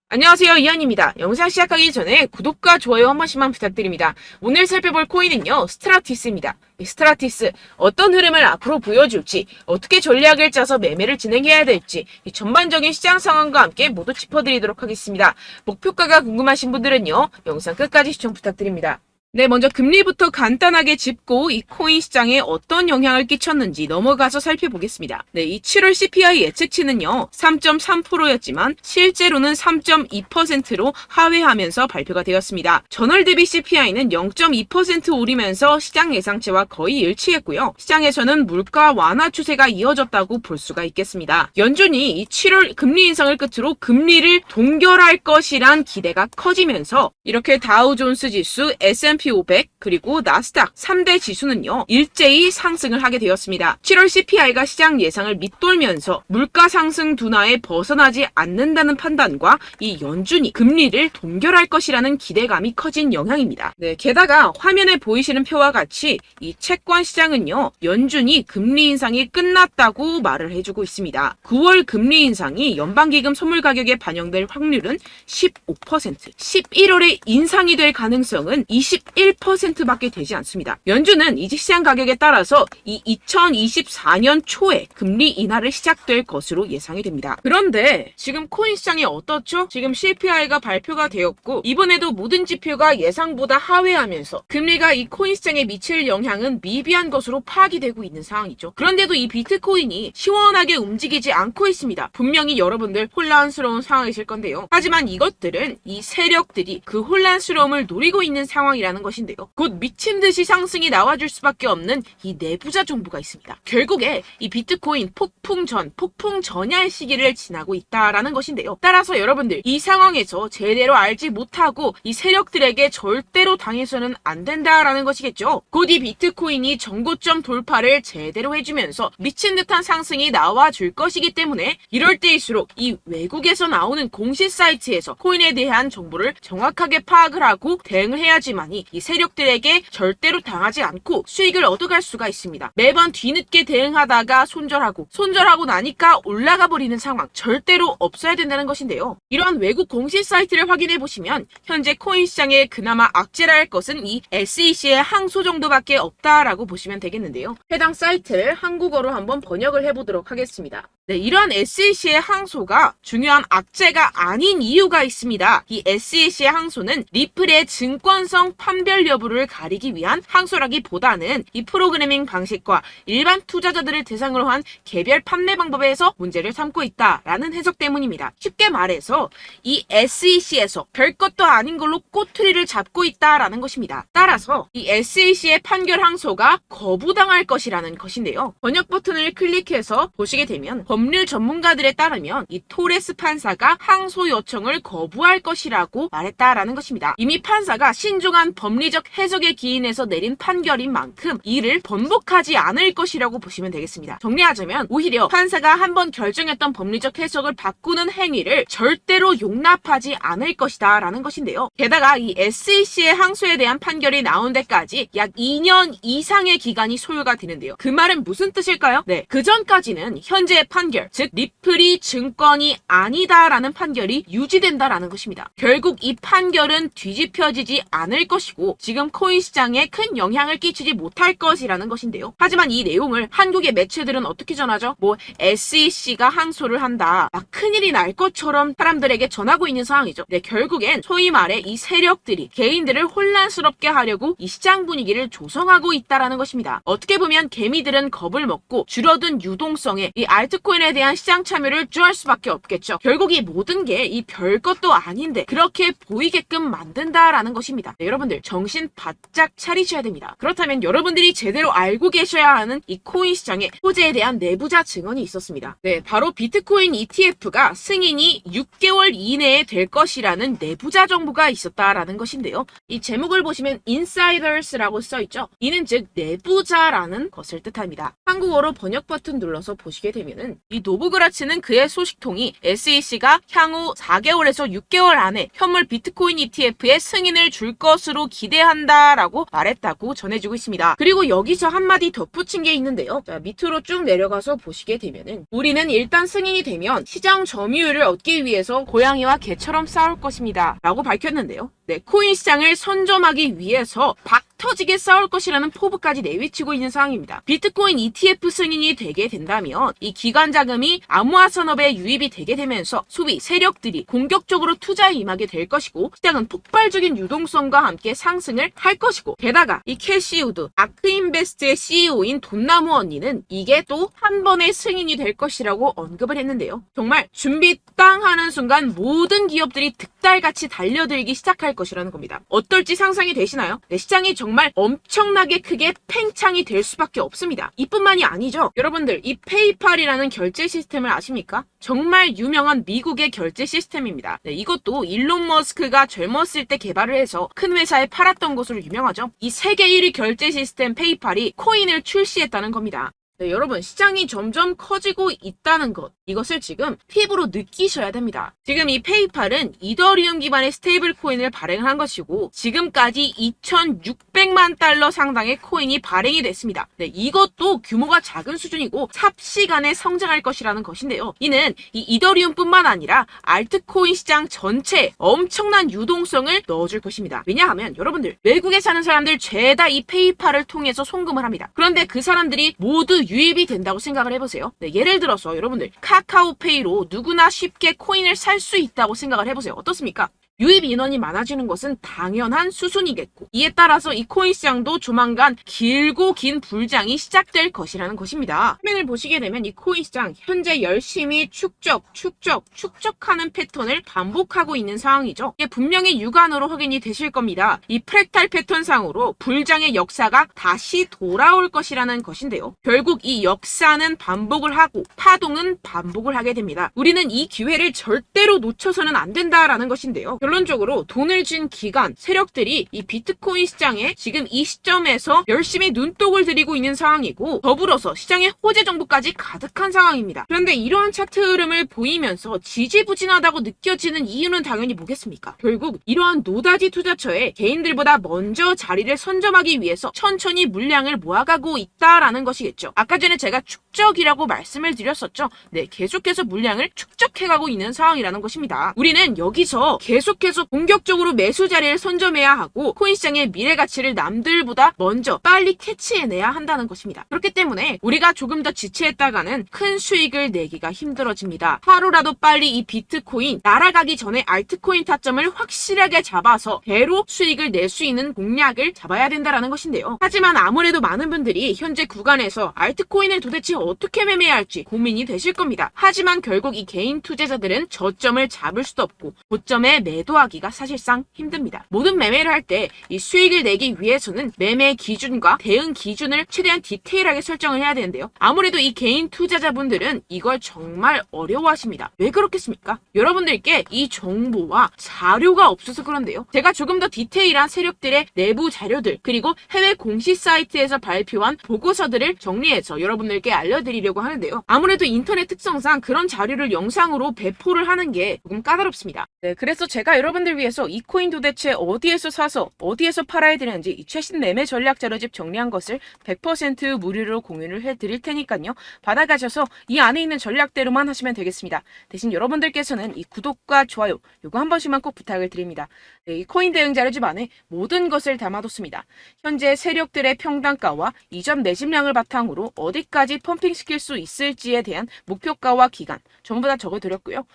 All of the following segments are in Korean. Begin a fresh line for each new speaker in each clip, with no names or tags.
안녕하세요, 이한입니다. 영상 시작하기 전에 구독과 좋아요 한 번씩만 부탁드립니다. 오늘 살펴볼 코인은요, 스트라티스입니다. 이 스트라티스, 어떤 흐름을 앞으로 보여줄지, 어떻게 전략을 짜서 매매를 진행해야 될지, 이 전반적인 시장 상황과 함께 모두 짚어드리도록 하겠습니다. 목표가가 궁금하신 분들은요, 영상 끝까지 시청 부탁드립니다. 네, 먼저 금리부터 간단하게 짚고 이 코인 시장에 어떤 영향을 끼쳤는지 넘어가서 살펴보겠습니다. 네, 이 7월 CPI 예측치는요, 3.3%였지만 실제로는 3.2%로 하회하면서 발표가 되었습니다. 전월 대비 CPI는 0.2% 오르면서 시장 예상치와 거의 일치했고요. 시장에서는 물가 완화 추세가 이어졌다고 볼 수가 있겠습니다. 연준이 이 7월 금리 인상을 끝으로 금리를 동결할 것이란 기대가 커지면서 이렇게 다우존스 지수, S&P 500 그리고 나스닥 3대 지수는요 일제히 상승을 하게 되었습니다. 7월 CPI가 시장 예상을 밑돌면서 물가 상승 둔화에 벗어나지 않는다는 판단과 이 연준이 금리를 동결할 것이라는 기대감이 커진 영향입니다. 네, 게다가 화면에 보이시는 표와 같이 이 채권 시장은요 연준이 금리 인상이 끝났다고 말을 해주고 있습니다. 9월 금리 인상이 연방기금 선물 가격에 반영될 확률은 15%, 11월에 인상이 될 가능성은 21%밖에 되지 않습니다. 연준은 이직 시장 가격에 따라서 이 2024년 초에 금리 인하를 시작될 것으로 예상이 됩니다. 그런데 지금 코인 시장이 어떻죠? 지금 CPI가 발표가 되었고 이번에도 모든 지표가 예상보다 하회하면서 금리가 이 코인 시장에 미칠 영향은 미비한 것으로 파악이 되고 있는 상황이죠. 그런데도 이 비트코인이 시원하게 움직이지 않고 있습니다. 분명히 여러분들 혼란스러운 상황이실 건데요. 하지만 이것들은 이 세력들이 그 혼란스러움을 노리고 있는 상황이라는 것인데요. 곧 미친 듯이 상승이 나와줄 수밖에 없는 이 내부자 정보가 있습니다. 결국에 이 비트코인 폭풍 전야의 시기를 지나고 있다라는 것인데요. 따라서 여러분들 이 상황에서 제대로 알지 못하고 이 세력들에게 절대로 당해서는 안 된다라는 것이겠죠. 곧 이 비트코인이 정고점 돌파를 제대로 해주면서 미친 듯한 상승이 나와줄 것이기 때문에 이럴 때일수록 이 외국에서 나오는 공시 사이트에서 코인에 대한 정보를 정확하게 파악을 하고 대응을 해야지만이 이 세력들에게 절대로 당하지 않고 수익을 얻어갈 수가 있습니다. 매번 뒤늦게 대응하다가 손절하고 나니까 올라가 버리는 상황 절대로 없어야 된다는 것인데요. 이러한 외국 공시 사이트를 확인해 보시면 현재 코인 시장에 그나마 악재라 할 것은 이 SEC의 항소 정도밖에 없다라고 보시면 되겠는데요. 해당 사이트를 한국어로 한번 번역을 해보도록 하겠습니다. 네, 이러한 SEC의 항소가 중요한 악재가 아닌 이유가 있습니다. 이 SEC의 항소는 리플의 증권성 판별 여부를 가리기 위한 항소라기보다는 이 프로그래밍 방식과 일반 투자자들을 대상으로 한 개별 판매 방법에서 문제를 삼고 있다라는 해석 때문입니다. 쉽게 말해서 이 SEC에서 별것도 아닌 걸로 꼬투리를 잡고 있다라는 것입니다. 따라서 이 SEC의 판결 항소가 거부당할 것이라는 것인데요. 번역 버튼을 클릭해서 보시게 되면 법률 전문가들에 따르면 이 토레스 판사가 항소 요청을 거부할 것이라고 말했다라는 것입니다. 이미 판사가 신중한 법리적 해석에 기인해서 내린 판결인 만큼 이를 번복하지 않을 것이라고 보시면 되겠습니다. 정리하자면 오히려 판사가 한번 결정했던 법리적 해석을 바꾸는 행위를 절대로 용납하지 않을 것이다 라는 것인데요. 게다가 이 SEC의 항소에 대한 판결이 나온 데까지 약 2년 이상의 기간이 소요가 되는데요. 그 말은 무슨 뜻일까요? 네, 그 전까지는 현재의 판결, 즉 리플이 증권이 아니다라는 판결이 유지된다라는 것입니다. 결국 이 판결은 뒤집혀지지 않을 것이고 지금 코인 시장에 큰 영향을 끼치지 못할 것이라는 것인데요. 하지만 이 내용을 한국의 매체들은 어떻게 전하죠? SEC가 항소를 한다. 막 큰일이 날 것처럼 사람들에게 전하고 있는 상황이죠. 네, 결국엔 소위 말해 이 세력들이 개인들을 혼란스럽게 하려고 이 시장 분위기를 조성하고 있다라는 것입니다. 어떻게 보면 개미들은 겁을 먹고 줄어든 유동성에 이 알트코인에 대한 시장 참여를 쭈할 수밖에 없겠죠. 결국 이 모든 게 이 별것도 아닌데 그렇게 보이게끔 만든다라는 것입니다. 네, 여러분들 정신 바짝 차리셔야 됩니다. 그렇다면 여러분들이 제대로 알고 계셔야 하는 이 코인 시장의 호재에 대한 내부자 증언이 있었습니다. 네, 바로 비트코인 ETF가 승인이 6개월 이내에 될 것이라는 내부자 정보가 있었다라는 것인데요. 이 제목을 보시면 insiders라고 써있죠. 이는 즉 내부자라는 것을 뜻합니다. 한국어로 번역 버튼 눌러서 보시게 되면은 이 노브그라츠는 그의 소식통이 SEC가 향후 4개월에서 6개월 안에 현물 비트코인 ETF의 승인을 줄 것으로 기대한다라고 말했다고 전해지고 있습니다. 그리고 여기서 한마디 덧붙인 게 있는데요. 자, 밑으로 쭉 내려가서 보시게 되면은 우리는 일단 승인이 되면 시장 점유율을 얻기 위해서 고양이와 개처럼 싸울 것입니다. 라고 밝혔는데요. 네, 코인 시장을 선점하기 위해서 터지게 싸울 것이라는 포부까지 내비치고 있는 상황입니다. 비트코인 ETF 승인이 되게 된다면 이 기관 자금이 암호화 산업에 유입이 되게 되면서 소비 세력들이 공격적으로 투자에 임하게 될 것이고 시장은 폭발적인 유동성과 함께 상승을 할 것이고 게다가 이 캐시 우드 아크인베스트의 CEO인 돈나무 언니는 이게 또 한 번의 승인이 될 것이라고 언급을 했는데요. 정말 준비 땅 하는 순간 모든 기업들이 득달같이 달려들기 시작할 것이라는 겁니다. 어떨지 상상이 되시나요? 네, 시장이 정말 엄청나게 크게 팽창이 될 수밖에 없습니다. 이뿐만이 아니죠. 여러분들 이 페이팔이라는 결제 시스템을 아십니까? 정말 유명한 미국의 결제 시스템입니다. 네, 이것도 일론 머스크가 젊었을 때 개발을 해서 큰 회사에 팔았던 것으로 유명하죠. 이 세계 1위 결제 시스템 페이팔이 코인을 출시했다는 겁니다. 네, 여러분 시장이 점점 커지고 있다는 것 이것을 지금 피부로 느끼셔야 됩니다. 지금 이 페이팔은 이더리움 기반의 스테이블 코인을 발행한 것이고 지금까지 2,600만 달러 상당의 코인이 발행이 됐습니다. 네, 이것도 규모가 작은 수준이고 삽시간에 성장할 것이라는 것인데요. 이는 이 이더리움뿐만 아니라 알트코인 시장 전체에 엄청난 유동성을 넣어줄 것입니다. 왜냐하면 여러분들 외국에 사는 사람들 죄다 이 페이팔을 통해서 송금을 합니다. 그런데 그 사람들이 모두 유입이 된다고 생각을 해보세요. 네, 예를 들어서 여러분들 카카오페이로 누구나 쉽게 코인을 살 수 있다고 생각을 해보세요. 어떻습니까? 유입 인원이 많아지는 것은 당연한 수순이겠고 이에 따라서 이 코인 시장도 조만간 길고 긴 불장이 시작될 것이라는 것입니다. 화면을 보시게 되면 이 코인 시장 현재 열심히 축적하는 패턴을 반복하고 있는 상황이죠. 이게 분명히 육안으로 확인이 되실 겁니다. 이 프랙탈 패턴상으로 불장의 역사가 다시 돌아올 것이라는 것인데요. 결국 이 역사는 반복을 하고 파동은 반복을 하게 됩니다. 우리는 이 기회를 절대로 놓쳐서는 안 된다라는 것인데요. 결론적으로 돈을 쥔 기관, 세력들이 이 비트코인 시장에 지금 이 시점에서 열심히 눈독을 들이고 있는 상황이고 더불어서 시장의 호재 정보까지 가득한 상황입니다. 그런데 이러한 차트 흐름을 보이면서 지지부진하다고 느껴지는 이유는 당연히 뭐겠습니까? 결국 이러한 노다지 투자처에 개인들보다 먼저 자리를 선점하기 위해서 천천히 물량을 모아가고 있다라는 것이겠죠. 아까 전에 제가 축적이라고 말씀을 드렸었죠. 네, 계속해서 물량을 축적해가고 있는 상황이라는 것입니다. 우리는 여기서 계속해서 공격적으로 매수 자리를 선점해야 하고 코인 시장의 미래 가치를 남들보다 먼저 빨리 캐치해내야 한다는 것입니다. 그렇기 때문에 우리가 조금 더 지체했다가는 큰 수익을 내기가 힘들어집니다. 하루라도 빨리 이 비트코인 날아가기 전에 알트코인 타점을 확실하게 잡아서 배로 수익을 낼 수 있는 공략을 잡아야 된다는 것인데요. 하지만 아무래도 많은 분들이 현재 구간에서 알트코인을 도대체 어떻게 매매해야 할지 고민이 되실 겁니다. 하지만 결국 이 개인 투자자들은 저점을 잡을 수도 없고 고점에 매도하기가 사실상 힘듭니다. 모든 매매를 할 때 이 수익을 내기 위해서는 매매 기준과 대응 기준을 최대한 디테일하게 설정을 해야 되는데요. 아무래도 이 개인 투자자분들은 이걸 정말 어려워하십니다. 왜 그렇겠습니까? 여러분들께 이 정보와 자료가 없어서 그런데요. 제가 조금 더 디테일한 세력들의 내부 자료들 그리고 해외 공시 사이트에서 발표한 보고서들을 정리해서 여러분들께 알려드리려고 하는데요. 아무래도 인터넷 특성상 그런 자료를 영상으로 배포를 하는 게 조금 까다롭습니다. 네, 그래서 제가 여러분들 위해서 이 코인 도대체 어디에서 사서 어디에서 팔아야 되는지 이 최신 매매 전략 자료집 정리한 것을 100% 무료로 공유를 해드릴 테니까요. 받아가셔서 이 안에 있는 전략대로만 하시면 되겠습니다. 대신 여러분들께서는 이 구독과 좋아요 요거 한 번씩만 꼭 부탁을 드립니다. 네, 이 코인 대응 자료집 안에 모든 것을 담아뒀습니다. 현재 세력들의 평단가와 이전 매집량을 바탕으로 어디까지 펌핑시킬 수 있을지에 대한 목표가와 기간 전부 다 적어드렸고요.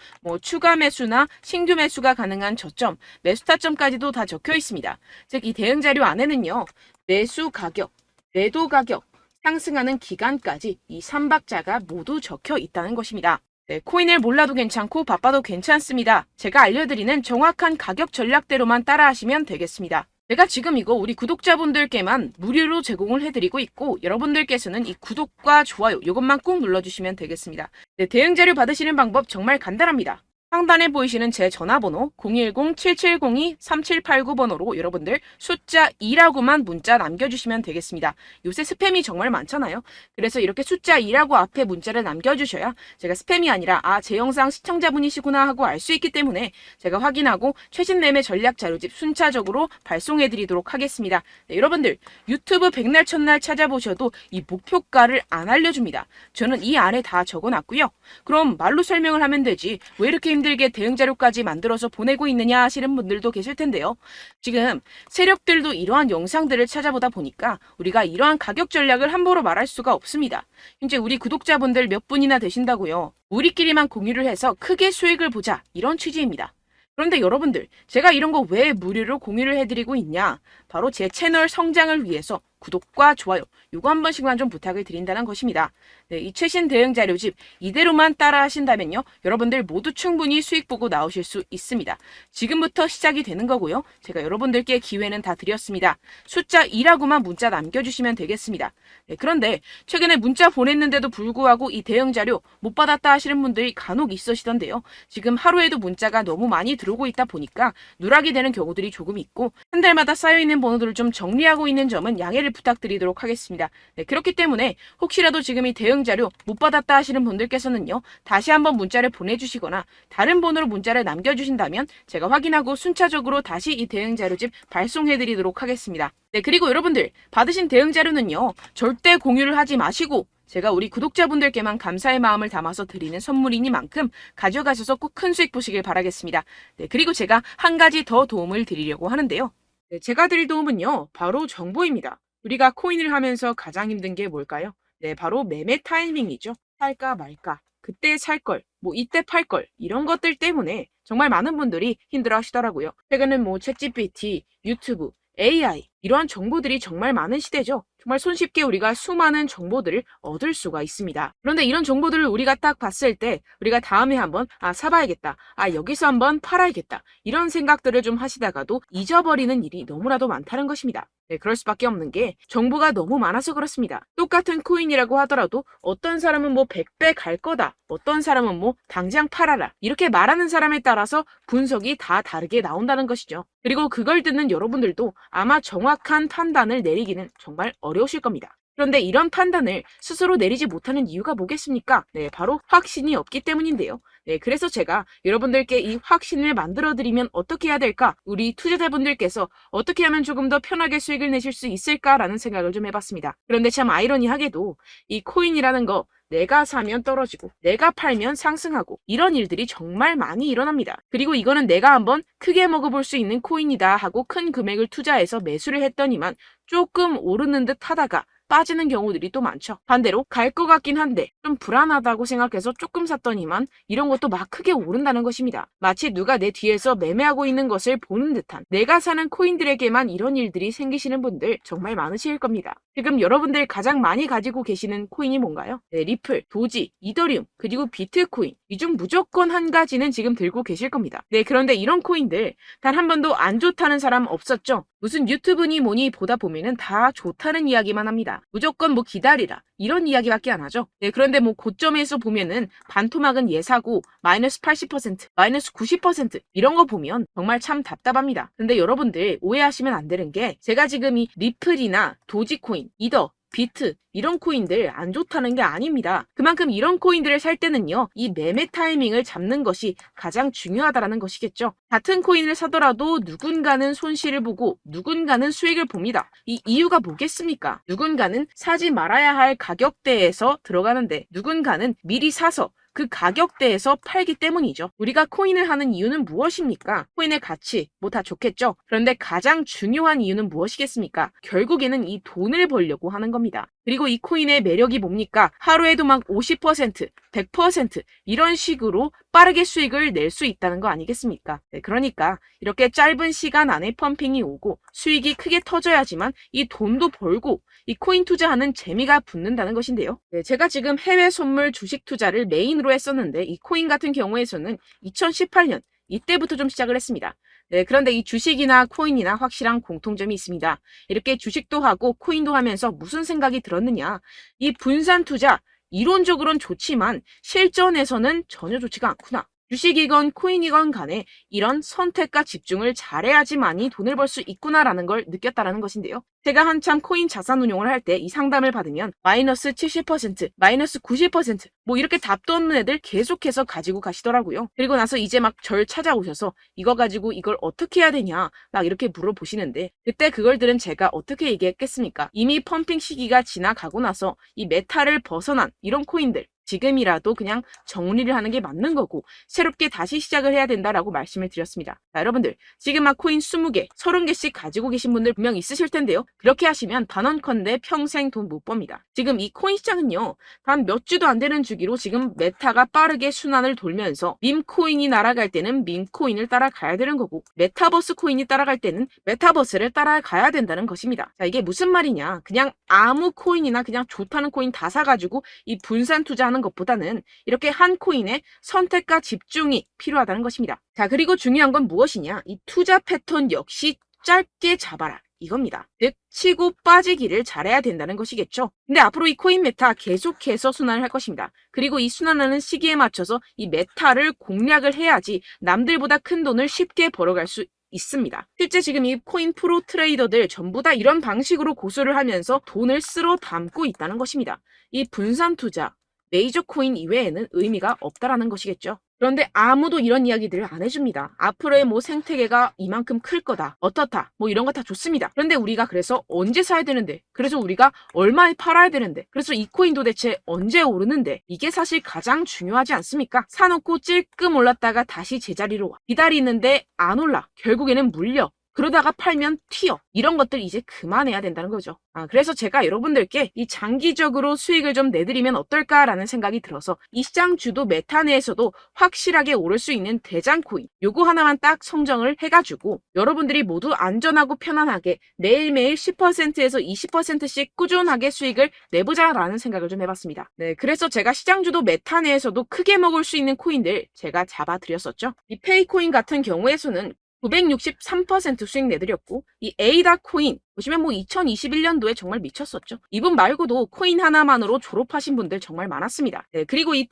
추가 매수나 신규 매수가 가능한 저점, 매수 타점까지도 다 적혀 있습니다. 즉 이 대응 자료 안에는요. 매수 가격, 매도 가격, 상승하는 기간까지 이 3박자가 모두 적혀 있다는 것입니다. 네, 코인을 몰라도 괜찮고 바빠도 괜찮습니다. 제가 알려드리는 정확한 가격 전략대로만 따라하시면 되겠습니다. 제가 지금 이거 우리 구독자분들께만 무료로 제공을 해드리고 있고 여러분들께서는 이 구독과 좋아요 이것만 꼭 눌러주시면 되겠습니다. 네, 대응 자료 받으시는 방법 정말 간단합니다. 상단에 보이시는 제 전화번호 010-7702-3789번호로 여러분들 숫자 2라고만 문자 남겨주시면 되겠습니다. 요새 스팸이 정말 많잖아요. 그래서 이렇게 숫자 2라고 앞에 문자를 남겨주셔야 제가 스팸이 아니라 제 영상 시청자분이시구나 하고 알 수 있기 때문에 제가 확인하고 최신 매매 전략 자료집 순차적으로 발송해드리도록 하겠습니다. 네, 여러분들 유튜브 백날 첫날 찾아보셔도 이 목표가를 안 알려줍니다. 저는 이 안에 다 적어놨고요. 그럼 말로 설명을 하면 되지 왜 이렇게 힘들게 대응 자료까지 만들어서 보내고 있느냐 하시는 분들도 계실 텐데요. 지금 세력들도 이러한 영상들을 찾아보다 보니까 우리가 이러한 가격 전략을 함부로 말할 수가 없습니다. 현재 우리 구독자분들 몇 분이나 되신다고요. 우리끼리만 공유를 해서 크게 수익을 보자 이런 취지입니다. 그런데 여러분들 제가 이런 거 왜 무료로 공유를 해드리고 있냐? 바로 제 채널 성장을 위해서 구독과 좋아요 요거 한 번씩만 좀 부탁을 드린다는 것입니다. 네, 이 최신 대응 자료집 이대로만 따라 하신다면요. 여러분들 모두 충분히 수익 보고 나오실 수 있습니다. 지금부터 시작이 되는 거고요. 제가 여러분들께 기회는 다 드렸습니다. 숫자 2라고만 문자 남겨주시면 되겠습니다. 네, 그런데 최근에 문자 보냈는데도 불구하고 이 대응 자료 못 받았다 하시는 분들이 간혹 있으시던데요. 지금 하루에도 문자가 너무 많이 들어오고 있다 보니까 누락이 되는 경우들이 조금 있고 한 달마다 쌓여있는 번호들을 좀 정리하고 있는 점은 양해를 부탁드리도록 하겠습니다. 네, 그렇기 때문에 혹시라도 지금 이 대응 자료 못 받았다 하시는 분들께서는요. 다시 한번 문자를 보내주시거나 다른 번호로 문자를 남겨주신다면 제가 확인하고 순차적으로 다시 이 대응 자료집 발송해드리도록 하겠습니다. 네, 그리고 여러분들 받으신 대응 자료는요. 절대 공유를 하지 마시고 제가 우리 구독자분들께만 감사의 마음을 담아서 드리는 선물이니만큼 가져가셔서 꼭 큰 수익 보시길 바라겠습니다. 네, 그리고 제가 한 가지 더 도움을 드리려고 하는데요. 네, 제가 드릴 도움은요. 바로 정보입니다. 우리가 코인을 하면서 가장 힘든 게 뭘까요? 네, 바로 매매 타이밍이죠. 살까 말까, 그때 살 걸, 이때 팔 걸, 이런 것들 때문에 정말 많은 분들이 힘들어 하시더라고요. 최근엔 챗GPT, 유튜브, AI, 이러한 정보들이 정말 많은 시대죠. 정말 손쉽게 우리가 수많은 정보들을 얻을 수가 있습니다. 그런데 이런 정보들을 우리가 딱 봤을 때 우리가 다음에 한번 사봐야겠다. 여기서 한번 팔아야겠다. 이런 생각들을 좀 하시다가도 잊어버리는 일이 너무나도 많다는 것입니다. 네, 그럴 수밖에 없는 게 정보가 너무 많아서 그렇습니다. 똑같은 코인이라고 하더라도 어떤 사람은 100배 갈 거다. 어떤 사람은 당장 팔아라. 이렇게 말하는 사람에 따라서 분석이 다 다르게 나온다는 것이죠. 그리고 그걸 듣는 여러분들도 아마 정확한 판단을 내리기는 정말 어려우실 겁니다. 그런데 이런 판단을 스스로 내리지 못하는 이유가 뭐겠습니까? 네, 바로 확신이 없기 때문인데요. 네, 그래서 제가 여러분들께 이 확신을 만들어드리면 어떻게 해야 될까? 우리 투자자분들께서 어떻게 하면 조금 더 편하게 수익을 내실 수 있을까라는 생각을 좀 해봤습니다. 그런데 참 아이러니하게도 이 코인이라는 거 내가 사면 떨어지고 내가 팔면 상승하고 이런 일들이 정말 많이 일어납니다. 그리고 이거는 내가 한번 크게 먹어볼 수 있는 코인이다 하고 큰 금액을 투자해서 매수를 했더니만 조금 오르는 듯 하다가 빠지는 경우들이 또 많죠. 반대로 갈 것 같긴 한데 좀 불안하다고 생각해서 조금 샀더니만 이런 것도 막 크게 오른다는 것입니다. 마치 누가 내 뒤에서 매매하고 있는 것을 보는 듯한 내가 사는 코인들에게만 이런 일들이 생기시는 분들 정말 많으실 겁니다. 지금 여러분들 가장 많이 가지고 계시는 코인이 뭔가요? 네, 리플, 도지, 이더리움, 그리고 비트코인. 이 중 무조건 한 가지는 지금 들고 계실 겁니다. 네, 그런데 이런 코인들 단 한 번도 안 좋다는 사람 없었죠? 무슨 유튜브니 뭐니 보다 보면은 다 좋다는 이야기만 합니다. 무조건 기다리라 이런 이야기밖에 안 하죠. 네, 그런데 고점에서 보면은 반토막은 예사고 마이너스 80%, 마이너스 90% 이런 거 보면 정말 참 답답합니다. 근데 여러분들 오해하시면 안 되는 게 제가 지금 이 리플이나 도지코인, 이더, 비트 이런 코인들 안 좋다는 게 아닙니다. 그만큼 이런 코인들을 살 때는요. 이 매매 타이밍을 잡는 것이 가장 중요하다는 것이겠죠. 같은 코인을 사더라도 누군가는 손실을 보고 누군가는 수익을 봅니다. 이 이유가 뭐겠습니까? 누군가는 사지 말아야 할 가격대에서 들어가는데 누군가는 미리 사서 그 가격대에서 팔기 때문이죠. 우리가 코인을 하는 이유는 무엇입니까? 코인의 가치, 다 좋겠죠? 그런데 가장 중요한 이유는 무엇이겠습니까? 결국에는 이 돈을 벌려고 하는 겁니다. 그리고 이 코인의 매력이 뭡니까? 하루에도 50%, 100% 이런 식으로 빠르게 수익을 낼 수 있다는 거 아니겠습니까? 네, 그러니까 이렇게 짧은 시간 안에 펌핑이 오고 수익이 크게 터져야지만 이 돈도 벌고 이 코인 투자하는 재미가 붙는다는 것인데요. 네, 제가 지금 해외 선물 주식 투자를 메인으로 했었는데 이 코인 같은 경우에서는 2018년 이때부터 좀 시작을 했습니다. 네, 그런데 이 주식이나 코인이나 확실한 공통점이 있습니다. 이렇게 주식도 하고 코인도 하면서 무슨 생각이 들었느냐. 이 분산 투자 이론적으로는 좋지만 실전에서는 전혀 좋지가 않구나. 주식이건 코인이건 간에 이런 선택과 집중을 잘해야지만이 돈을 벌 수 있구나라는 걸 느꼈다라는 것인데요. 제가 한참 코인 자산 운용을 할 때 이 상담을 받으면 마이너스 70%, 마이너스 90%, 뭐 이렇게 답도 없는 애들 계속해서 가지고 가시더라고요. 그리고 나서 이제 막 절 찾아오셔서 이거 가지고 이걸 어떻게 해야 되냐 막 이렇게 물어보시는데, 그때 그걸 들은 제가 어떻게 얘기했겠습니까? 이미 펌핑 시기가 지나가고 나서 이 메타를 벗어난 이런 코인들, 지금이라도 그냥 정리를 하는 게 맞는 거고 새롭게 다시 시작을 해야 된다라고 말씀을 드렸습니다. 자, 여러분들 지금 막 코인 20개, 30개씩 가지고 계신 분들 분명 있으실 텐데요. 그렇게 하시면 단언컨대 평생 돈 못 법니다. 지금 이 코인 시장은요, 단 몇 주도 안 되는 주기로 지금 메타가 빠르게 순환을 돌면서 밈코인이 날아갈 때는 밈코인을 따라가야 되는 거고, 메타버스 코인이 따라갈 때는 메타버스를 따라가야 된다는 것입니다. 자, 이게 무슨 말이냐, 그냥 아무 코인이나 그냥 좋다는 코인 다 사가지고 이 분산 투자하는 것보다는 이렇게 한 코인에 선택과 집중이 필요하다는 것입니다. 자, 그리고 중요한 건 무엇이냐, 이 투자 패턴 역시 짧게 잡아라 이겁니다. 즉 치고 빠지기를 잘해야 된다는 것이겠죠. 근데 앞으로 이 코인 메타 계속해서 순환을 할 것입니다. 그리고 이 순환하는 시기에 맞춰서 이 메타를 공략을 해야지 남들보다 큰 돈을 쉽게 벌어갈 수 있습니다. 실제 지금 이 코인 프로 트레이더들 전부 다 이런 방식으로 고수를 하면서 돈을 쓸어 담고 있다는 것입니다. 이 분산 투자, 메이저 코인 이외에는 의미가 없다라는 것이겠죠. 그런데 아무도 이런 이야기들을 안 해줍니다. 앞으로의 뭐 생태계가 이만큼 클 거다, 어떻다, 뭐 이런 거 다 좋습니다. 그런데 우리가 그래서 언제 사야 되는데, 그래서 우리가 얼마에 팔아야 되는데, 그래서 이 코인 도대체 언제 오르는데, 이게 사실 가장 중요하지 않습니까? 사놓고 찔끔 올랐다가 다시 제자리로 와. 기다리는데 안 올라. 결국에는 물려. 그러다가 팔면 튀어. 이런 것들 이제 그만해야 된다는 거죠. 그래서 제가 여러분들께 이 장기적으로 수익을 좀 내드리면 어떨까라는 생각이 들어서 이 시장 주도 메타 내에서도 확실하게 오를 수 있는 대장 코인, 요거 하나만 딱 선정을 해가지고 여러분들이 모두 안전하고 편안하게 매일매일 10%에서 20%씩 꾸준하게 수익을 내보자라는 생각을 좀 해봤습니다. 네, 그래서 제가 시장 주도 메타 내에서도 크게 먹을 수 있는 코인들 제가 잡아드렸었죠. 이 페이코인 같은 경우에서는 963% 수익 내드렸고, 이 에이다 코인 보시면 뭐 2021년도에 정말 미쳤었죠. 이분 말고도 코인 하나만으로 졸업하신 분들 정말 많았습니다. 네, 그리고 이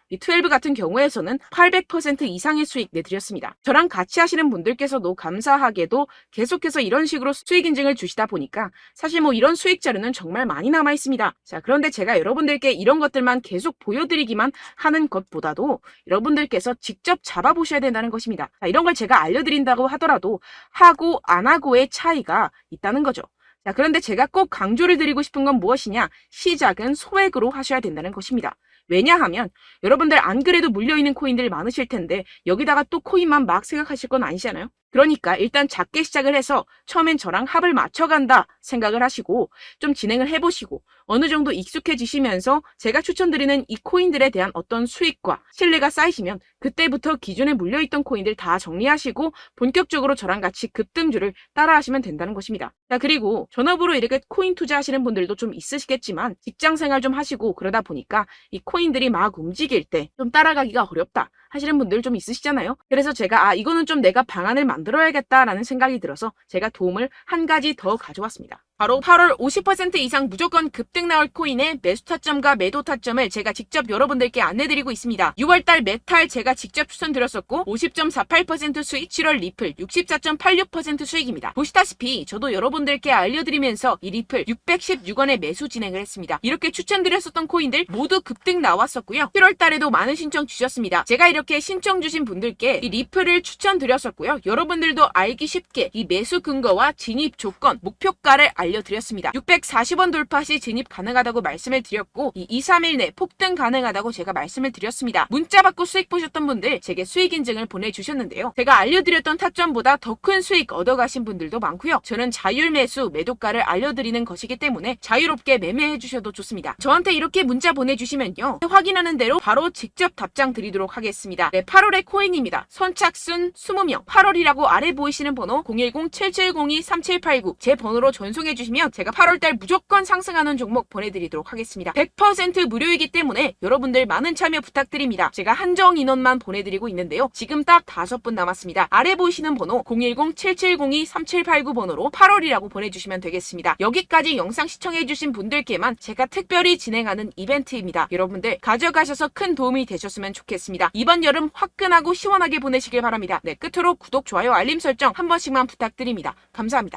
12 같은 경우에서는 800% 이상의 수익 내드렸습니다. 저랑 같이 하시는 분들께서도 감사하게도 계속해서 이런 식으로 수익 인증을 주시다 보니까 사실 뭐 이런 수익 자료는 정말 많이 남아 있습니다. 자, 그런데 제가 여러분들께 이런 것들만 계속 보여드리기만 하는 것보다도 여러분들께서 직접 잡아보셔야 된다는 것입니다. 자, 이런 걸 제가 알려드린다고 하더라도 하고 안 하고의 차이가 있다는 거죠. 자, 그런데 제가 꼭 강조를 드리고 싶은 건 무엇이냐? 시작은 소액으로 하셔야 된다는 것입니다. 왜냐하면 여러분들 안 그래도 물려있는 코인들 많으실 텐데 여기다가 또 코인만 막 생각하실 건 아니잖아요. 그러니까 일단 작게 시작을 해서 처음엔 저랑 합을 맞춰간다 생각을 하시고 좀 진행을 해보시고 어느 정도 익숙해지시면서 제가 추천드리는 이 코인들에 대한 어떤 수익과 신뢰가 쌓이시면 그때부터 기존에 물려있던 코인들 다 정리하시고 본격적으로 저랑 같이 급등주를 따라하시면 된다는 것입니다. 자, 그리고 전업으로 이렇게 코인 투자하시는 분들도 좀 있으시겠지만 직장생활 좀 하시고 그러다 보니까 이 코인들이 막 움직일 때 좀 따라가기가 어렵다 하시는 분들 좀 있으시잖아요. 그래서 제가 이거는 좀 내가 방안을 만들어야겠다라는 생각이 들어서 제가 도움을 한 가지 더 가져왔습니다. 바로 8월 50% 이상 무조건 급등 나올 코인의 매수 타점과 매도 타점을 제가 직접 여러분들께 안내드리고 있습니다. 6월달 메탈 제가 직접 추천드렸었고 50.48% 수익, 7월 리플 64.86% 수익입니다. 보시다시피 저도 여러분들께 알려드리면서 이 리플 616원에 매수 진행을 했습니다. 이렇게 추천드렸었던 코인들 모두 급등 나왔었고요. 7월달에도 많은 신청 주셨습니다. 제가 이렇게 신청 주신 분들께 이 리플을 추천드렸었고요. 여러분들도 알기 쉽게 이 매수 근거와 진입 조건, 목표가를 알려드렸습니다. 640원 돌파 시 진입 가능하다고 말씀을 드렸고 이 2-3일 내 폭등 가능하다고 제가 말씀을 드렸습니다. 문자 받고 수익 보셨던 분들 제게 수익 인증을 보내주셨는데요. 제가 알려드렸던 타점보다 더 큰 수익 얻어가신 분들도 많고요. 저는 자율 매수 매도가를 알려드리는 것이기 때문에 자유롭게 매매해 주셔도 좋습니다. 저한테 이렇게 문자 보내주시면요, 확인하는 대로 바로 직접 답장 드리도록 하겠습니다. 네, 8월의 코인입니다. 선착순 20명, 8월이라고 아래 보이시는 번호 010-7702-3789 제 번호로 전송해 신청해주시면 제가 8월달 무조건 상승하는 종목 보내드리도록 하겠습니다. 100% 무료이기 때문에 여러분들 많은 참여 부탁드립니다. 제가 한정 인원만 보내드리고 있는데요. 지금 딱 5분 남았습니다. 아래 보이시는 번호 010-7702-3789 번호로 8월이라고 보내주시면 되겠습니다. 여기까지 영상 시청해주신 분들께만 제가 특별히 진행하는 이벤트입니다. 여러분들 가져가셔서 큰 도움이 되셨으면 좋겠습니다. 이번 여름 화끈하고 시원하게 보내시길 바랍니다. 네, 끝으로 구독, 좋아요, 알림 설정 한 번씩만 부탁드립니다. 감사합니다.